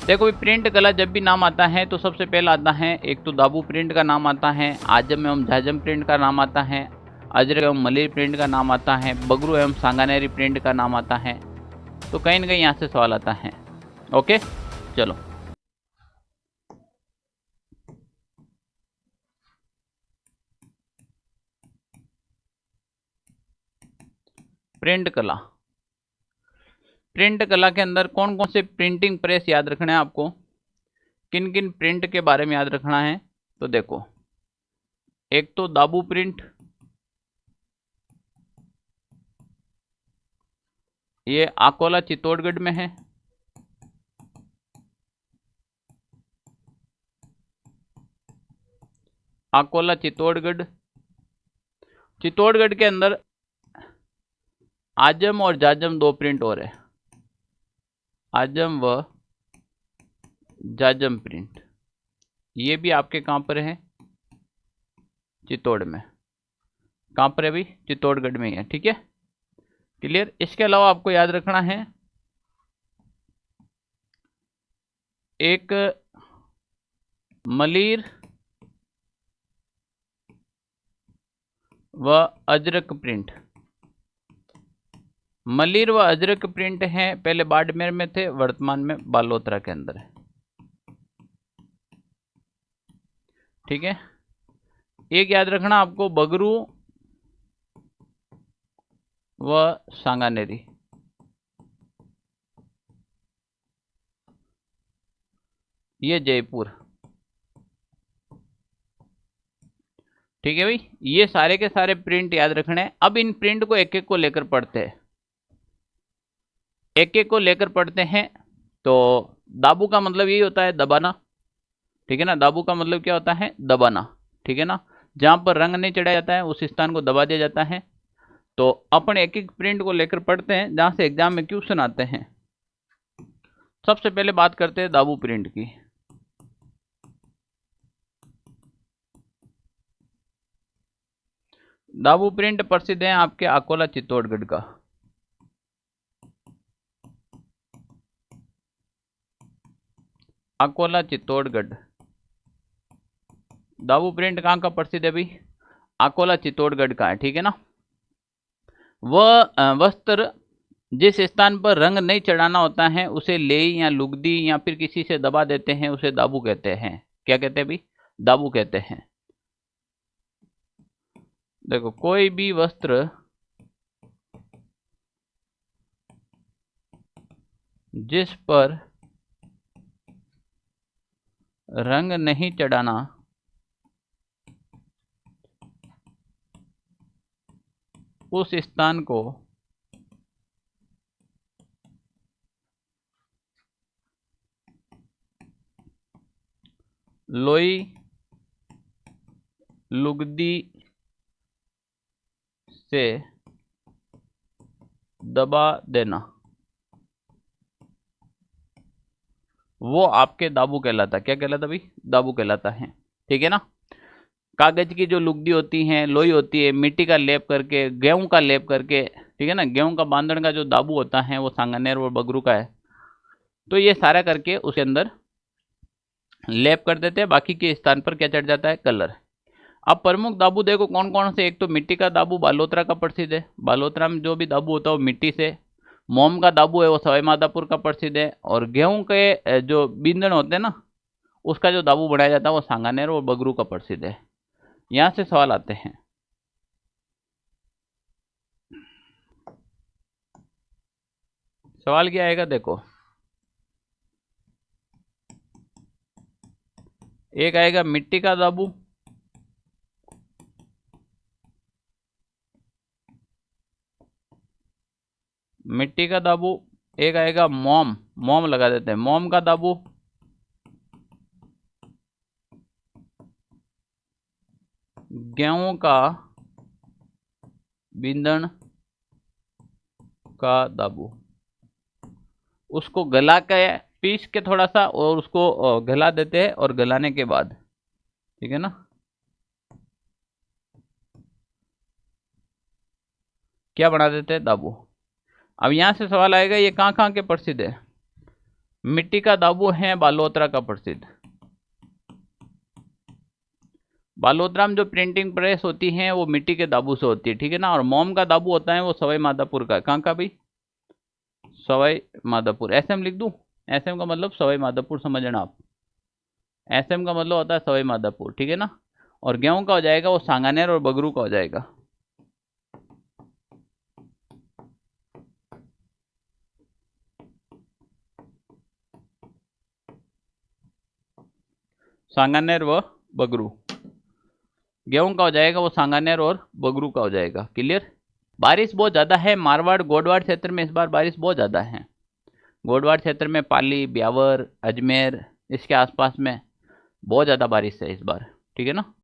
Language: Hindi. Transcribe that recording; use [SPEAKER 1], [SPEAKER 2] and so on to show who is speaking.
[SPEAKER 1] देखो भी प्रिंट कला जब भी नाम आता है तो सबसे पहला आता है एक तो दाबू प्रिंट का नाम आता है, आजम एवं झाजम प्रिंट का नाम आता है, अजरक एवं मलिर प्रिंट का नाम आता है, बगरू एवं सांगानेरी प्रिंट का नाम आता है। तो कहीं ना कहीं यहाँ से सवाल आता है। ओके चलो, प्रिंट कला। प्रिंट कला के अंदर कौन कौन से प्रिंटिंग प्रेस याद रखना है आपको, किन किन प्रिंट के बारे में याद रखना है। तो देखो, एक तो दाबू प्रिंट, ये अकोला चित्तौड़गढ़ में है। अकोला चित्तौड़गढ़, चित्तौड़गढ़ के अंदर आजम और जाजम दो प्रिंट और है, आजम व जाजम प्रिंट। ये भी आपके कहाँ पर है, चित्तौड़ में। कहाँ पर है भाई, चित्तौड़गढ़ में ही है। ठीक है, क्लियर। इसके अलावा आपको याद रखना है एक मलिर व अजरक प्रिंट। मलिर व अजरक प्रिंट है, पहले बाड़मेर में थे, वर्तमान में बालोतरा के अंदर है। ठीक है, एक याद रखना आपको बगरू व सांगानेरी, ये जयपुर। ठीक है भाई, ये सारे के सारे प्रिंट याद रखने हैं। अब इन प्रिंट को एक एक को लेकर पढ़ते हैं, एक एक को लेकर पढ़ते हैं। तो दाबू का मतलब यही होता है दबाना। ठीक है ना, दाबू का मतलब क्या होता है, दबाना। ठीक है ना, जहां पर रंग नहीं चढ़ाया जाता है उस स्थान को दबा दिया जाता है। तो अपन एक एक प्रिंट को लेकर पढ़ते हैं जहां से एग्जाम में क्वेश्चन आते हैं। सबसे पहले बात करते हैं दाबू प्रिंट की। दाबू प्रिंट प्रसिद्ध है आपके अकोला चित्तौड़गढ़ का। अकोला चित्तौड़गढ़, दाबू प्रिंट कहाँ का प्रसिद्ध है भाई, अकोला चित्तौड़गढ़ का है। ठीक है ना, वह वस्त्र जिस स्थान पर रंग नहीं चढ़ाना होता है उसे लेई या लुगदी या फिर किसी से दबा देते हैं, उसे दाबू कहते हैं। क्या कहते हैं भाई, दाबू कहते हैं। देखो, कोई भी वस्त्र जिस पर रंग नहीं चढ़ाना उस स्थान को लोई लुगदी से दबा देना, वो आपके दाबू कहलाता। क्या कहलाता भाई, दाबू कहलाता है। ठीक है ना, कागज की जो लुगदी होती है, लोई होती है, मिट्टी का लेप करके, गेहूं का लेप करके। ठीक है ना, गेहूं का बांधण का जो दाबू होता है वो सांगानेर और बगरू का है। तो ये सारा करके उसके अंदर लेप कर देते हैं, बाकी के स्थान पर क्या चढ़ जाता है, कलर। अब प्रमुख दाबू देखो कौन कौन से। एक तो मिट्टी का दाबू बालोतरा का प्रसिद्ध है, बालोतरा में जो भी दाबू होता है वो मिट्टी से। मोम का दाबू है वो सवाई माधोपुर का प्रसिद्ध है। और गेहूं के जो बींदण होते हैं ना, उसका जो दाबू बनाया जाता है वो सांगानेर और बगरू का प्रसिद्ध है। यहां से सवाल आते हैं। सवाल क्या आएगा, देखो, एक आएगा मिट्टी का दाबू, मिट्टी का दाबू। एक आएगा मोम, मोम लगा देते हैं, मोम का दाबू। गेहूं का बींदण का दाबू। उसको गला के पीस के थोड़ा सा और उसको गला देते हैं, और गलाने के बाद, ठीक है ना, क्या बना देते हैं, दाबू। अब यहां से सवाल आएगा ये कहाँ कहाँ के प्रसिद्ध है। मिट्टी का दाबू है बालोतरा का प्रसिद्ध। बालोतरा में जो प्रिंटिंग प्रेस होती है वो मिट्टी के दाबू से होती है, ठीक है ना। और मोम का दाबू होता है वो सवाई माधोपुर का। कहाँ का भाई? सवाई माधोपुर। एसएम लिख दूं? एसएम का मतलब सवाई माधोपुर, समझना आप। एसएम का मतलब होता है सवाई माधोपुर, ठीक है ना। और गेहूं का हो जाएगा वो सांगानेर और बगरू का हो जाएगा। सांगानेर व बगरू। गेहूं का हो जाएगा वो सांगानेर और बगरू का हो जाएगा। क्लियर? बारिश बहुत ज़्यादा है मारवाड़ गोडवाड़ क्षेत्र में, इस बार बारिश बहुत ज़्यादा है। गोडवाड़ क्षेत्र में पाली, ब्यावर, अजमेर, इसके आसपास में बहुत ज़्यादा बारिश है इस बार, ठीक है ना।